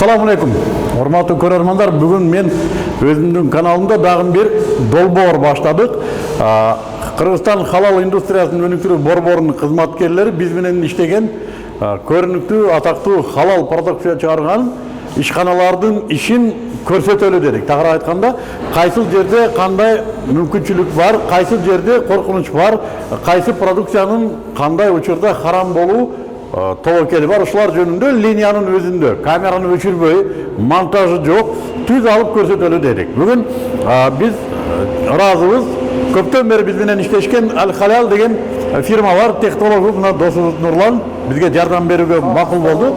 Assalamu alaikum. Hormatly көрермандар, бүгін мен өзімнің каналымда дагы bir долбоор баштадык. Кыргызстан халал индустриясын өнүктүрүү борборунун кызматкерлери биз менен иштеген көрүнүктүү, атактуу халал продукция чыгарган ишканалардын ишин көрсөтөлү дедик. Тагыраак айтканда, кайсы жерде кандай мүмкүнчүлүк бар, кайсы жерде коркунуч бар, кайсы продукциянын кандай учурда харам болуу тобокели бар, ушулар жөнүндө линиянын өзүндө камераны өчүрбөй, монтажы жок, түз алып көрсөтөлү дедик. Бүгүн биз ыраазыбыз. Көптөн бери биз менен иштешкен Al-Halal деген фирма бар, технологу мына досубуз Нурлан бизге жардам берүүгө макул болду.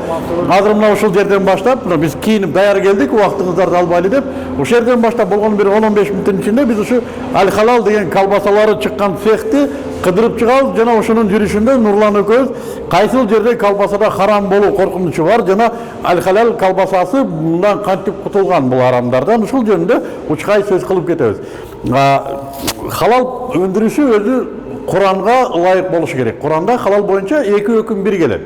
Азыр мына ушул жерден баштап, биз кийинип даяр келдик, убактыңыздарды албайлы деп. Ушул жерден баштап болгон бир 10-15 мүнөттүн ичинде биз ушу Al-Halal деген колбасалары чыккан цехти кыдырып чыгабыз. Жана ушунун жүрүшүндө Нурлан экөөбүз кайсыл жерде колбасада харам болуу коркунучу бар, жана Al-Halal колбасасы мындан кантип кутулган бул арамдардан, ушул жөнүндө учкай сөз кылып кетебиз. Халал өндүрүшү өзү Куранга ылайык болушу керек. Куранда халал боюнча эки өкүм бир келет.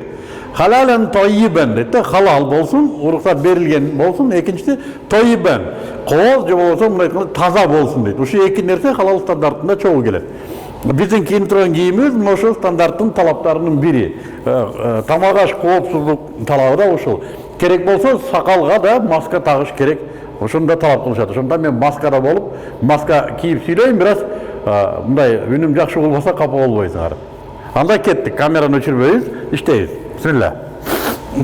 Халалан тойибан дейт, халал болсун, уруксат берилген болсун. Экинчиси тойибан, кооз же болбосо мындай айтканда таза болсун дейт. Ушу эки нерсе халал стандартында чогуу келет. Биздин кийинип турган кийимибиз мына ошол стандарттын талаптарынын бири. Тамак аш коопсуздук талабы да ушул. Керек болсо сакалга да маска тагыш керек. Ошондо талап кылышат. Ошондо мен маскада болуп, маска кийип сүйлөйм, бираз мындай үнүм жакшы болбосо капа болбойсуңар. Анда кеттик, камераны өчүрбөйбүз, иштейбиз. Бисмилла.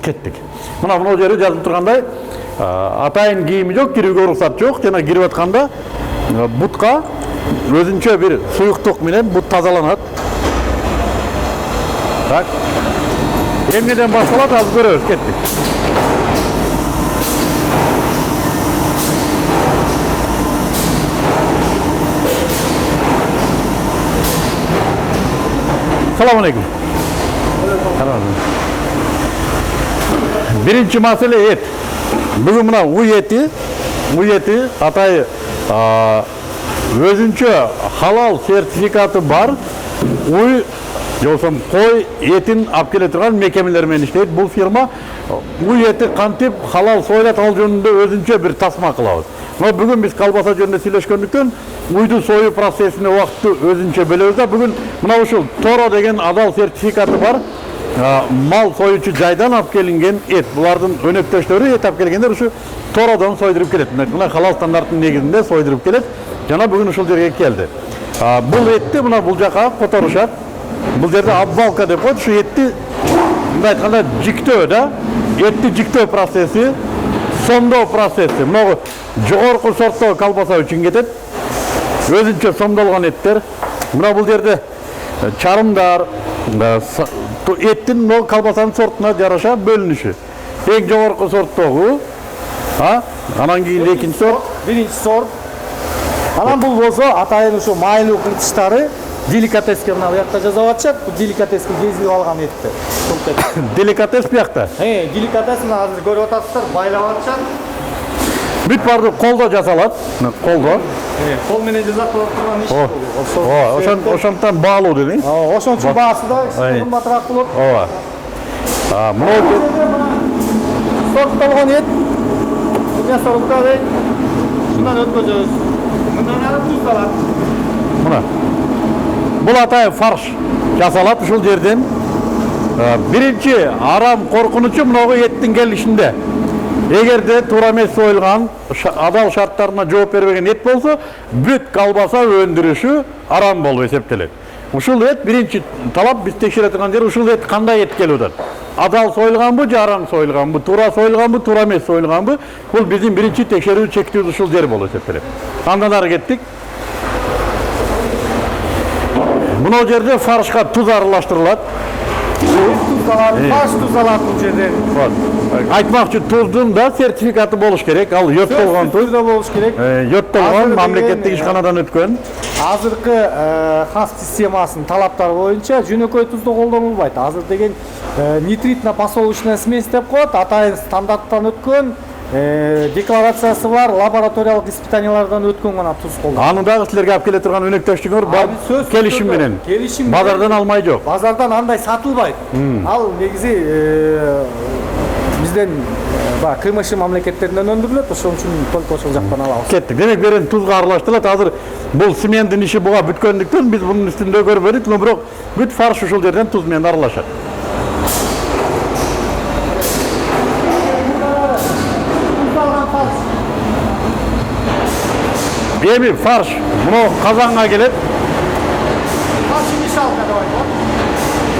Кеттик. Мына жери жазып тургандай, атайын кийими жок, кирүүгө уруксат жок, жана кирип атканда бутка өзүнчө бир суюктук менен бут тазаланат. Так. Эмнеден башталат, азыр көрөбүз, кеттик. Assalamu alaikum. Birinci mesele et. Bugün mına uy eti atay özünçö halal sertifikatı var. Uy yolsam koy etin alып келе турган мекемелер менен иштейт. Бул фирма уй эти кантип халал сойлат ал жөнүндө өзүнчө бир тасма кылабыз. Но бүгүн биз колбаса жөнүндө сүйлөшкөндүктөн уйду сою процессине убакытты өзүнчө бөлөбүз да. Бүгүн мына ушул Торо деген адал сертификаты бар. Мал союучу жайдан алып келинген эт. Булардын өнөктөштөрү эт алып келгендер ушу Тородон сойдуруп келет. Мына халал стандарттын негизинде сойдуруп келет. Жана бүгүн ушул жерге келди. Бул этти мына бул жака которушат. Бул жерде обвалка деп коет. Ушу этти мындай айтканда жиктөө да. Этти жиктөө процесси, сомдоо процесси. Мына жогорку сорттогу колбаса үчүн кетет. Өзүнчө сомдолгон эттер. Мына бул жерде чарымдар, эттин колбасанын сортуна жараша бөлүнүшү. Эң жогорку сорттогу, анан кийин экинчи сорт, биринчи сорт. Анан бул болсо атайын ушу майлуу кыртыштары деликатеске мына буякта жазып атышат. Бул деликатеске кезип алган этти. Деликатес буякта. Деликатес мына азыр көрүп атасыздар, байлап атышат. Бүт барды колдо жасалат. Колдо. Кол менен жасап турган иш. Ошондон баалуу дедиң. Ошон үчүн баасы да кымбатыраак болот. Ооба. Мына сорттолгон эт. Мясорубка дейт. Шундан өткөзөбүз. Мындан ары тузалат. Мына. Бул атайын фарш жасалат ушул жерден. Биринчи арам коркунучу мынагу эттин келишинде. Эгерде туура эмес союлган, адал шарттарына жооп бербеген эт болсо, бүт колбаса өндүрүшү арам болуп эсептелет. Ушул эт биринчи талап биз текшере турган жер ушул эт кандай эт келип атат. Адал союлганбы, же арам союлганбы, туура союлганбы, туура эмес союлганбы? Бул биздин биринчи текшерүү чектүүбүз ушул жер болуп эсептелет. Андан ары кеттик. Мына жерде фаршка туз аралаштырылат. Фарш тузалат бул жерде. Айтмакчы, туздун да сертификаты болуш керек. Ал йоттолгон туз да болуш керек. Йоттолгон мамлекеттик ишканадан өткөн. Азыркы хас системасынын талаптары боюнча жөнөкөй тузду колдонулбайт. Азыр деген нитритно-посолочная смесь деп коет. Атайын стандарттан өткөн декларациясы бар, лабораториялык испытаниялардан өткөн гана туз колдонот. Аны дагы силерге алып келе турган өнөктөштүгүңөр бар келишим менен. Базардан алмай жок. Базардан андай сатылбайт. Ал негизи бизден баягы кыймылчы мамлекеттеринен өндүрүлөт, ошон үчүн только ошол жактан алабыз. Кеттик. Демек берен тузга аралаштырылат. Азыр бул смендин иши буга бүткөндүктөн биз бунун үстүндө көрбөдүк, но бирок бүт фарш ушул жерден туз менен аралашат. Эми фарш мына казанга келет.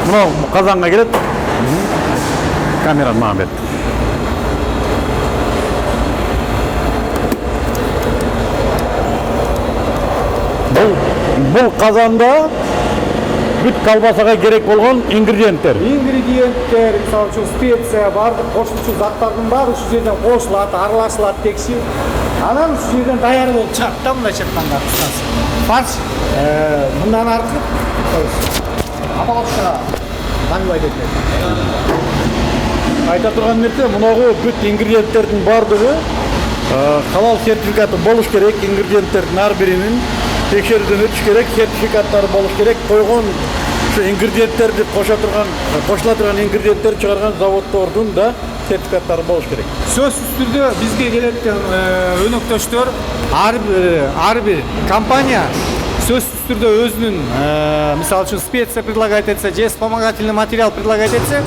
Мына казанга келет. Камераны мага бер. Бул казанда бүт колбасага керек болгон ингредиенттер. Ингредиенттер, мисалы үчүн специя, бардык кошумчу заттардын баары ушул жерден кошулат, аралашылат текши. Анан ушул жерден даяр болуп чыгат да, мындайча айтканда кыскасы. Фарш мындан аркы апалашка даңгылай кетет. Айта турган нерсе, мунагу бүт ингредиенттердин бардыгы халал сертификаты болуш керек, ингредиенттердин ар биринин текшерүүдөн өтүш керек, сертификаттары болуш керек, койгон ушу ингредиенттерди кошула турган ингредиенттерди чыгарган заводдордун да сертификаттары болуш керек. Сөзсүз түрдө бизге келеткен өнөктөштөр ар бир компания сөзсүз түрдө өзүнүн мисалы үчүн специя предлагать этсе же вспомогательный материал предлагать этсе,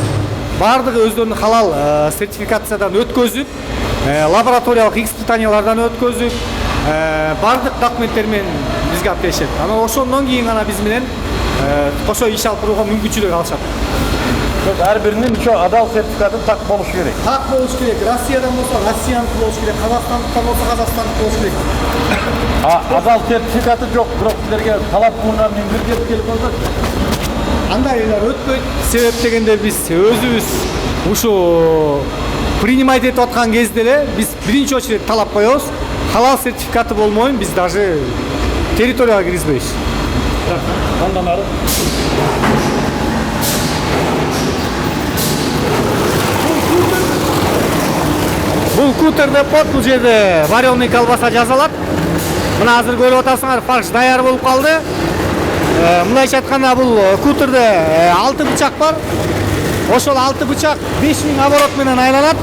бардыгы өздөрүнүн халал сертификациядан өткөзүп, лабораториялык испытаниялардан өткөзүп, бардык документтер менен бизге алып келишет. Анан ошондон кийин гана биз менен кошо иш алып барууга мүмкүнчүлүк алышат. Ар биринин ошо адал сертификаты так болуш керек. Так болуш керек. Россиядан болсо Россияныкы болуш керек, Казакстандыктан болсо Казакстандык болуш керек. Адал сертификаты жок, бирок силерге талап кылынган ингредиент келип калса, андайлар өтпөйт. Себеп дегенде биз өзүбүз ушу принимать этип аткан кезде эле биз биринчи очередь талап коебуз. Халал сертификаты болмойн биз даже территорияга киргизбейбиз. Андан ары Бул кутер деп коет, бул жерде вареный колбаса жасалат. Мына азыр көрүп атасыңар, фарш даяр болуп калды. Мындайча айтканда бул кутерде 6 бычак бар. Ошол 6 бычак 5000 оборот менен айланат.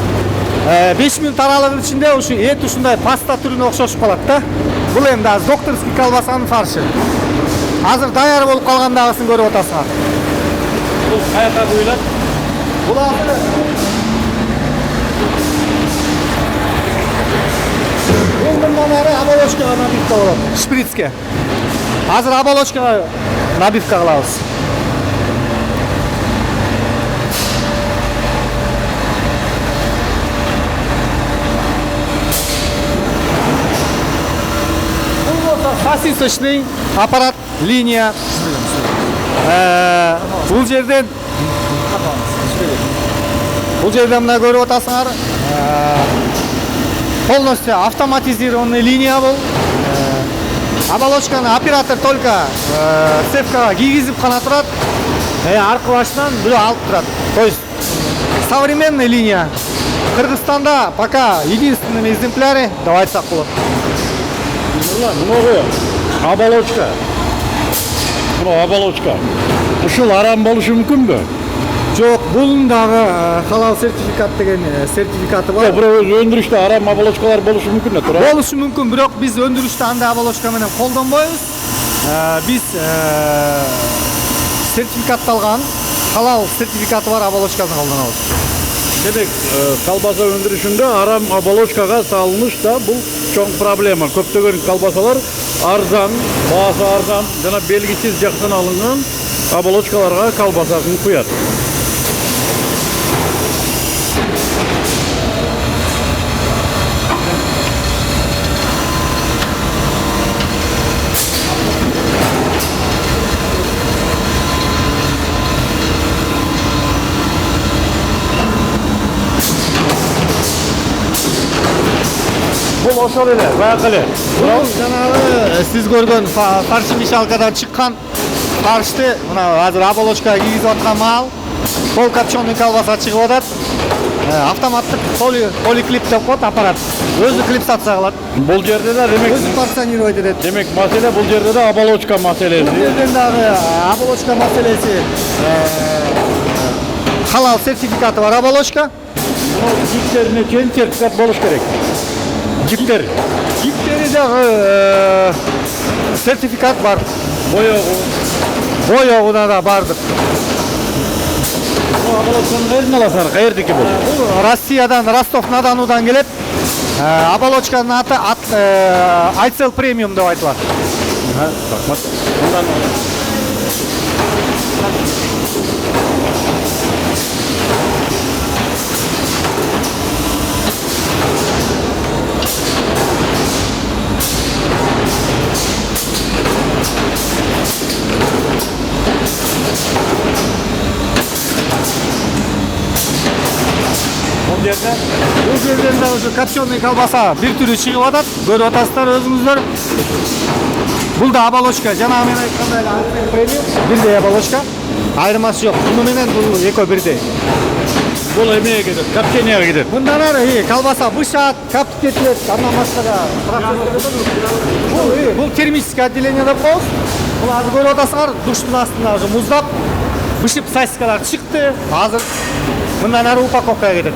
5000 аралыгынын ичинде ушу эт ушундай паста түрүнө окшошуп калат да. Бул эми да докторский колбасанын фаршы. Азыр даяр болуп калгандагысын көрүп атасыңар. бул каяка буйлат? Бул азыр мындан ары оболочкага набивка болот, шприцке. Азыр оболочкага набивка кылабыз. Сосисочный аппарат, линия. Бул жерден мына көрүп атасыңар. Полностью автоматизированный линия бул. Оболочканы оператор только цепкага кийгизип гана турат. Аркы башынан бирөө алып турат. То есть современная линия. Кыргызстанда пока единственный экземпляре, давай айтсак болот. Много оболочка. Оболочка. Ушул арам болушу мүмкүнбү? Жок, бунун дагы халал сертификат деген сертификаты бар. Бирок өндүрүштө арам оболочкалар болушу мүмкүн да, туура? Болушу мүмкүн, бирок биз өндүрүштө андай оболочка менен колдонбойбуз. Биз сертификатталган халал сертификаты бар оболочканы колдонобуз. Демек, колбаса өндүрүшүндө арам оболочкага салыныш да бул чоң проблема. Көптөгөн колбасалар арзан, баасы арзан жана белгисиз жактан алынган оболочкаларга колбасасын куят. Бул ошол эле, баягы эле. Бул жанагы сиз көргөн фарш-мешалкадан чыккан фаршты мына азыр оболочкага кийгизип аткан маал полкопченый колбаса чыгып атат. Автоматтык поликлип деп коет аппарат. Өзү клипсация кылат. Бул жерде да демек Өзү порционировать этет. Демек маселе бул жерде да оболочка маселеси. Бул жерден дагы оболочка маселеси. Халал сертификаты бар оболочка. Jiplerine çen sertifikat boluş gerek. Jipler. Jipleri de sertifikat var. Boyağı. Boyağına da bardır. Bu Abaloçka'nın nereden alasın? Kayırdaki bu. Bu Rossiyadan, Rostov-na-Donu'dan gelip Abaloçka'nın atı Aysel Premium деп айтылат. Ha, bakma. Ondan Bu жерден de уже копченый колбаса bir türü чыгып атат. Көрүп атасыздар өзүңүздөр. Бул да оболочка, жанагы мен айткандай Aysel Premium бирдей оболочка. Айырмасы жок. Буну менен бул экөө бирдей. Бұл емеге кетеді, копченияға кетеді. Мындан ары колбаса бышат, каптып кетилет, андан башка да бул термический отделение деп коебуз. Бул азыр көрүп атасыңар, душтун астында уже муздап, бышып сосискалар чыкты. Азыр мындан ары упаковкага кетет.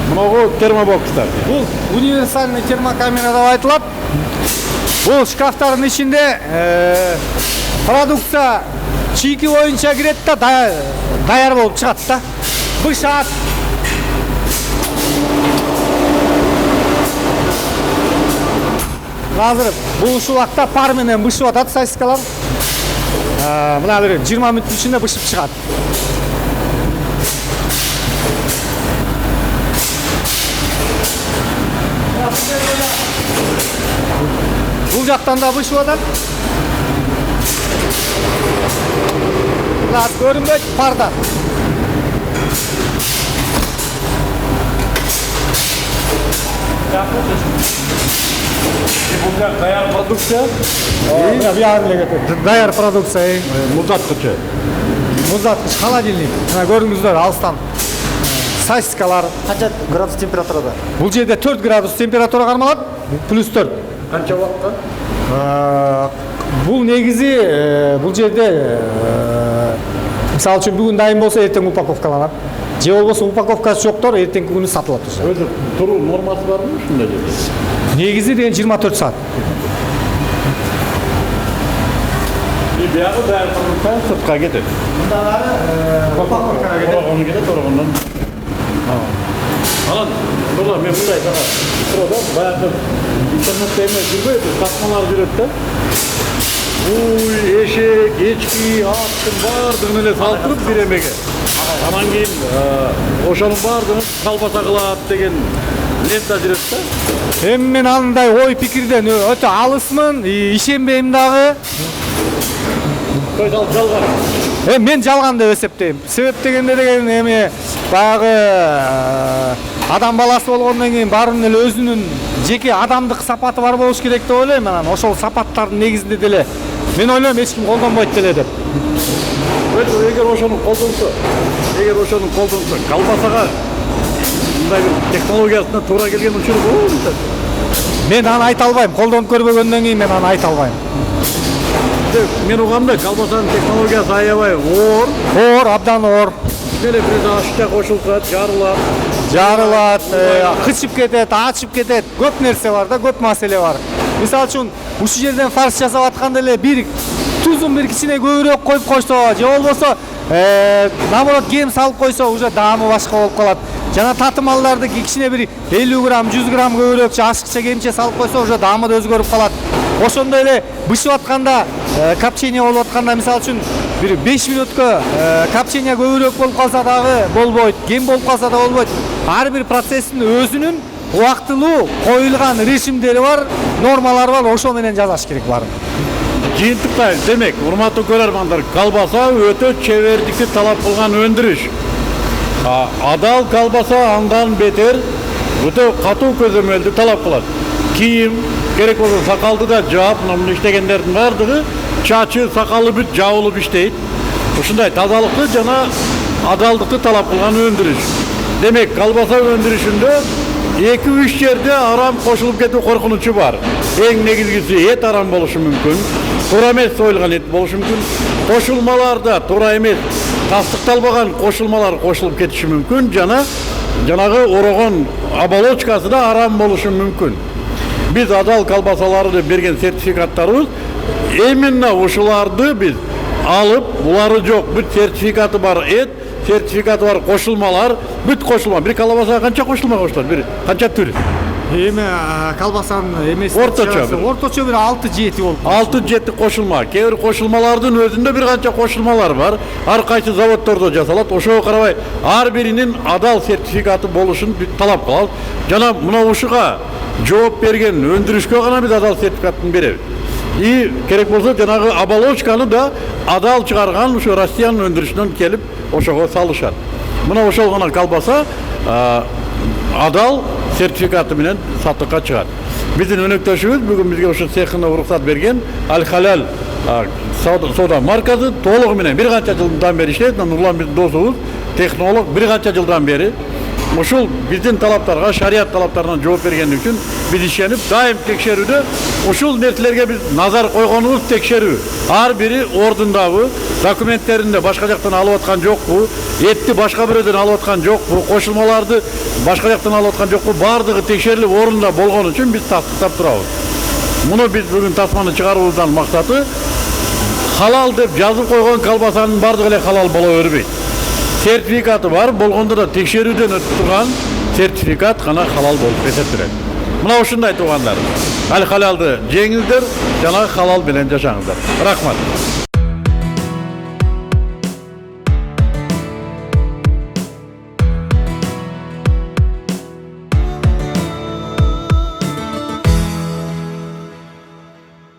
Мынау термобокстар. Бул универсальный термокамера деп айтылат. Бул шкафтардын ичинде продукция чийки боюнча кирет да даяр болуп чыгат да. Бышат. Азыр бул ушул убакта пар менен бышып атат сосискалар. Мына бир 20 мүнөттүн ичинде бышып чыгат. Бул жактан да бышып атат. Мына көрүнбөйт парда. Бұл даяр продукция. Даяр продукция. Мұздатқычы. Муздатқыч, холодильник. Мына көрүңүздөр алыстан. Сосискалар. Қанша градус температурада? Бул жерде 4 градус температура кармалат, плюс 4. Қанша уақытта? Бул негизи бул жерде мисалы үчүн бүгүн дайын болсо эртең упаковкаланат. Же болбосо упаковкасы жоктор эртеңки күнү сатылат уже. Өзі тұру нормасы бар мı ушундай жерде? Негизи деген 24 саат. Биягы даяр продукция сыртқа кетет. Мындан ары упаковкага кетет. Торғаны кетет, торғандан. Алан, Нұрла, мен мындай саға тұрады, баяғы интернетте емес жүрбейді, сатмалар жүреді да. Уй, ешек, ечки, аттың бардығын эле салтырып биремеге. Анан кейін ошонун бардығын колбаса кылат деген лента жүрөт да. Эми мен андай ой пикирден өтө алысмын, ишенбейм дагы. Той салып жалган. Мен жалган деп эсептейм. Себеп дегенде деген эми баягы адам баласы болгондон кийин баарынын эле өзүнүн жеке адамдык сапаты бар болуш керек деп ойлойм. Анан ошол сапаттардын негизинде деле мен ойлойм эч ким колдонбойт деле деп. Эгер ошону колдонсо, колбасага мындай бир технологиясына туура келген учуру болот. Мен аны айта албайм. Колдонуп көрбөгөндөн кийин мен аны айта албайм. Мен угамда колбасанын технологиясы аябай оор. Оор, абдан оор. Мене бир ашта кошулса, Жарылат, кычып кетет, ачып кетет. Көп нерсе бар да, көп маселе бар. Мисалы үчүн, ушул жерден фарш жасап атканда эле бир тузун бир кичине көбүрөөк коюп койсо, же болбосо наоборот кем салып койсо, уже даамы башка болуп калат. Жана татымалдарды кичине бир 50 грамм, 100 грамм көбүрөөкчө ашыкча кемче салып койсо, уже даамы да өзгөрүп калат. Ошондой эле бышып атканда, копчение болуп атканда, мисалы үчүн бир 5 мүнөткө копчение көбүрөөк болуп калса дагы болбойт, кем болуп калса да болбойт. Ар бир процесстин өзүнүн убактылуу коюлган режимдери бар, нормалары бар, ошо менен жасаш керек баарын. Жыйынтыкта демек, урматтуу көрөрмандар, колбаса өтө чебердикти талап кылган өндүрүш. Адал колбаса андан бетер өтө катуу көзөмөлдү талап кылат. Кийим, керек болсо сакалды да жаап, мына иштегендердин бардыгы чачы, сакалы бүт жабылып иштейт. Ушундай тазалыкты жана адалдыкты талап кылган өндүрүш. Демек, колбаса өндүрүшүндө 2-3 жерде арам кошулуп кетүү коркунучу бар. Эң негизгиси эт арам болушу мүмкүн. туура эмес союлган эт болушу мүмкүн. Кошулмаларда туура эмес тастыкталбаган кошулмалар кошулуп кетиши мүмкүн жана жанагы орогон оболочкасы да арам болушу мүмкүн. Биз адал колбасаларды берген сертификаттарыбыз именно ушуларды биз алып, булары жок, бүт сертификаты бар эт, сертификаты бар кошулмалар, бүт кошулма. Бир колбасага канча кошулма коштолот? Бир канча түр? Эми колбасанын эмеси Орточо бир 6-7 болуп. 6-7 кошулма. Кээ бир кошулмалардын өзүндө бир канча кошулмалар бар. Ар кайсы заводдордо жасалат. Ошого карабай ар биринин адал сертификаты болушун талап кылабыз. Жана мына ушуга жооп берген өндүрүшкө гана биз адал сертификатын беребиз. И керек болсо жанагы оболочканы да адал чыгарган ушу Россиянын өндүрүшүнөн келип ошого салышат. Мына ошол гана колбаса адал сертификаты менен сатыкка чыгат. Биздин өнөктөшүбүз бүгүн бизге ошо цехына уруксат берген Аль-Халал соода маркасы толугу менен бир канча жылдан бери иштейт. Нурлан биздин досубуз, технолог, бир канча жылдан бери ушул биздин талаптарга, шарият талаптарына жооп бергендик үчүн биз ишенип дайым текшерүүдө ушул нерселерге биз назар койгонубуз текшерүү. Ар бири ордундабы, документтеринде башка жактан алып аткан жокпу, этти башка бирөөдөн алып аткан жокпу, кошулмаларды башка жактан алып аткан жокпу, баардыгы текшерилип ордунда болгон үчүн биз тастыктап турабыз. Муну биз бүгүн тасманы чыгаруубуздан максаты халал деп жазып койгон колбасанын баардыгы эле халал боло бербейт. Сертификаты бар, болгондо да текшерүүдөн өтүп турган сертификат гана халал болуп эсептелет. Мына ушундай туугандар. Аль-Халалды жеңиңиздер, жана халал менен жашаңыздар. Рахмат.